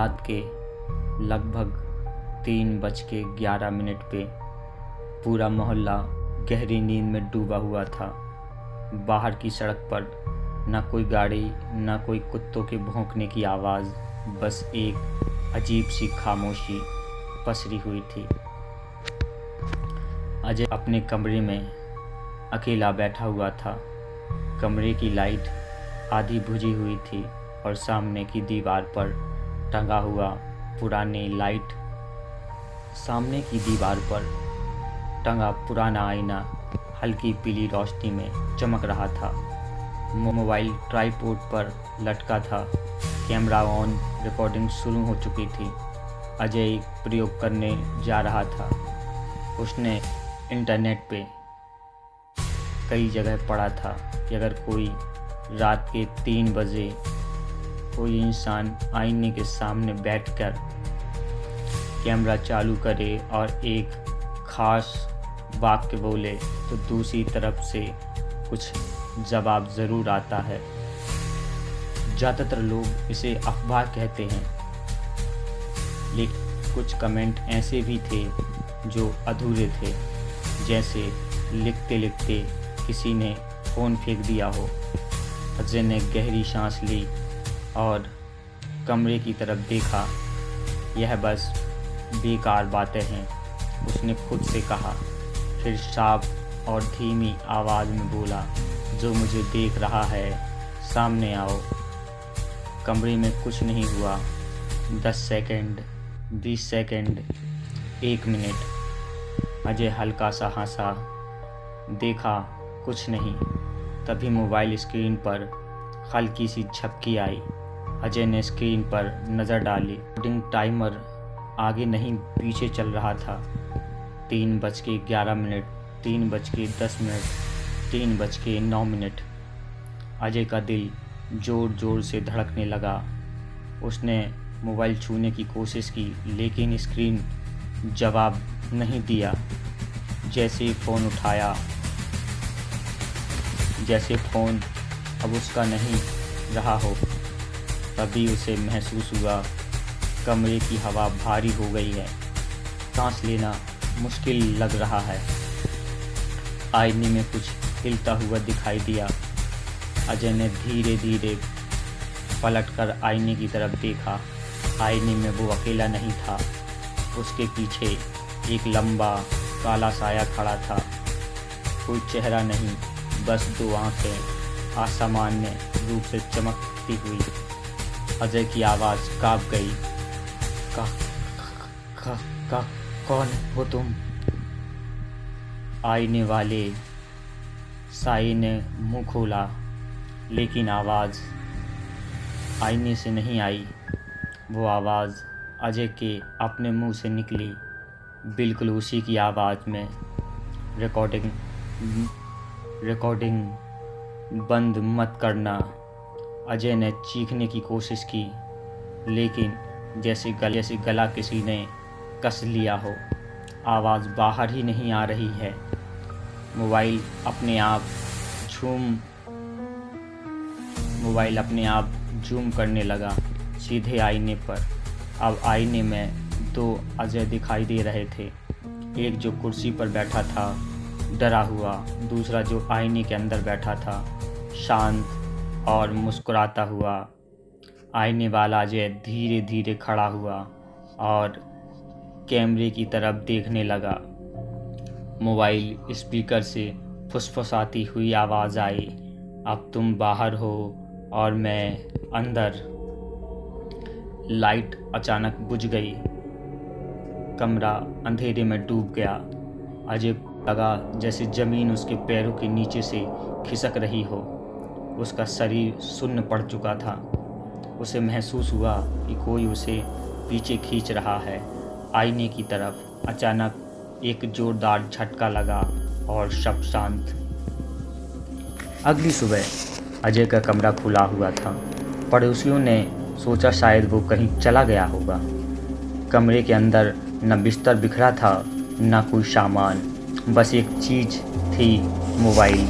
रात के लगभग 3:11 पे पूरा मोहल्ला गहरी नींद में डूबा हुआ था। बाहर की सड़क पर न कोई गाड़ी, न कोई कुत्तों के भौंकने की आवाज़, बस एक अजीब सी खामोशी पसरी हुई थी। अजय अपने कमरे में अकेला बैठा हुआ था। कमरे की लाइट आधी बुझी हुई थी और सामने की दीवार पर टंगा हुआ पुराना आईना हल्की पीली रोशनी में चमक रहा था। मोबाइल ट्राइपॉड पर लटका था। कैमरा ऑन, रिकॉर्डिंग शुरू हो चुकी थी। अजय एक प्रयोग करने जा रहा था। उसने इंटरनेट पे कई जगह पढ़ा था कि अगर कोई रात के 3 बजे कोई इंसान आईने के सामने बैठकर कैमरा चालू करे और एक खास वाक्य बोले तो दूसरी तरफ से कुछ जवाब ज़रूर आता है। ज़्यादातर लोग इसे अफवाह कहते हैं, लेकिन कुछ कमेंट ऐसे भी थे जो अधूरे थे, जैसे लिखते लिखते किसी ने फ़ोन फेंक दिया हो। अजय ने गहरी सांस ली और कमरे की तरफ देखा। यह बस बेकार बातें हैं, उसने खुद से कहा। फिर साफ और धीमी आवाज़ में बोला, जो मुझे देख रहा है सामने आओ। कमरे में कुछ नहीं हुआ। 10 सेकंड, 20 सेकंड, 1 मिनट। अजय हल्का सा हंसा। देखा कुछ नहीं। तभी मोबाइल स्क्रीन पर हल्की सी झपकी आई। अजय ने स्क्रीन पर नज़र डाली। टाइमर आगे नहीं पीछे चल रहा था। 3:11, 3:10, 3:09। अजय का दिल ज़ोर ज़ोर से धड़कने लगा। उसने मोबाइल छूने की कोशिश की, लेकिन स्क्रीन जवाब नहीं दिया। जैसे फ़ोन उठाया, जैसे फ़ोन अब उसका नहीं रहा हो, तभी उसे महसूस हुआ कमरे की हवा भारी हो गई है। सांस लेना मुश्किल लग रहा है। आईने में कुछ हिलता हुआ दिखाई दिया। अजय ने धीरे धीरे पलटकर आईने की तरफ देखा। आईने में वो अकेला नहीं था। उसके पीछे एक लंबा काला साया खड़ा था। कोई चेहरा नहीं, बस 2 आंखें असामान्य रूप से चमकती हुई। अजय की आवाज़ काँप गई। कौन हो तुम? आईने वाले साई ने मुंह खोला, लेकिन आवाज़ आईने से नहीं आई। वो आवाज़ अजय के अपने मुंह से निकली, बिल्कुल उसी की आवाज़ में। रिकॉर्डिंग बंद मत करना। अजय ने चीखने की कोशिश की, लेकिन जैसे गला किसी ने कस लिया हो। आवाज़ बाहर ही नहीं आ रही है। मोबाइल अपने आप जूम करने लगा सीधे आईने पर। अब आईने में 2 अजय दिखाई दे रहे थे। एक जो कुर्सी पर बैठा था डरा हुआ, दूसरा जो आईने के अंदर बैठा था शांत और मुस्कुराता हुआ। आईने वाला अजय धीरे धीरे खड़ा हुआ और कैमरे की तरफ देखने लगा। मोबाइल स्पीकर से फुसफुसाती हुई आवाज़ आई, अब तुम बाहर हो और मैं अंदर। लाइट अचानक बुझ गई। कमरा अंधेरे में डूब गया। अजय लगा जैसे ज़मीन उसके पैरों के नीचे से खिसक रही हो। उसका शरीर सुन्न पड़ चुका था। उसे महसूस हुआ कि कोई उसे पीछे खींच रहा है आईने की तरफ। अचानक एक जोरदार झटका लगा और सब शांत। अगली सुबह अजय का कमरा खुला हुआ था। पड़ोसियों ने सोचा शायद वो कहीं चला गया होगा। कमरे के अंदर न बिस्तर बिखरा था, न कोई सामान, बस एक चीज़ थी, मोबाइल।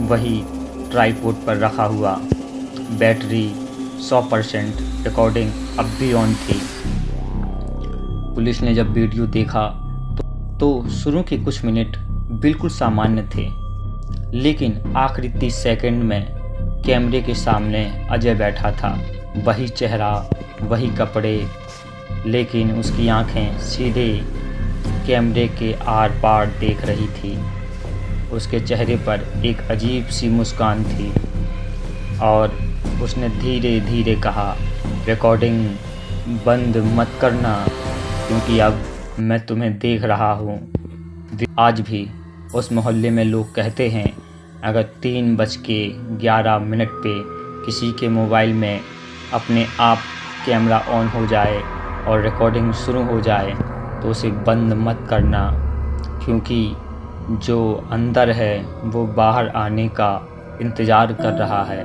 वही ट्राइपॉड पर रखा हुआ। बैटरी 100% रिकॉर्डिंग अब भी ऑन थी। पुलिस ने जब वीडियो देखा तो शुरू के कुछ मिनट बिल्कुल सामान्य थे, लेकिन आखिरी 30 सेकंड में कैमरे के सामने अजय बैठा था। वही चेहरा, वही कपड़े, लेकिन उसकी आंखें सीधे कैमरे के आर पार देख रही थी। उसके चेहरे पर एक अजीब सी मुस्कान थी और उसने धीरे धीरे कहा, रिकॉर्डिंग बंद मत करना, क्योंकि अब मैं तुम्हें देख रहा हूँ। आज भी उस मोहल्ले में लोग कहते हैं, अगर 3:11 पे किसी के मोबाइल में अपने आप कैमरा ऑन हो जाए और रिकॉर्डिंग शुरू हो जाए तो उसे बंद मत करना, क्योंकि जो अंदर है वो बाहर आने का इंतज़ार कर रहा है।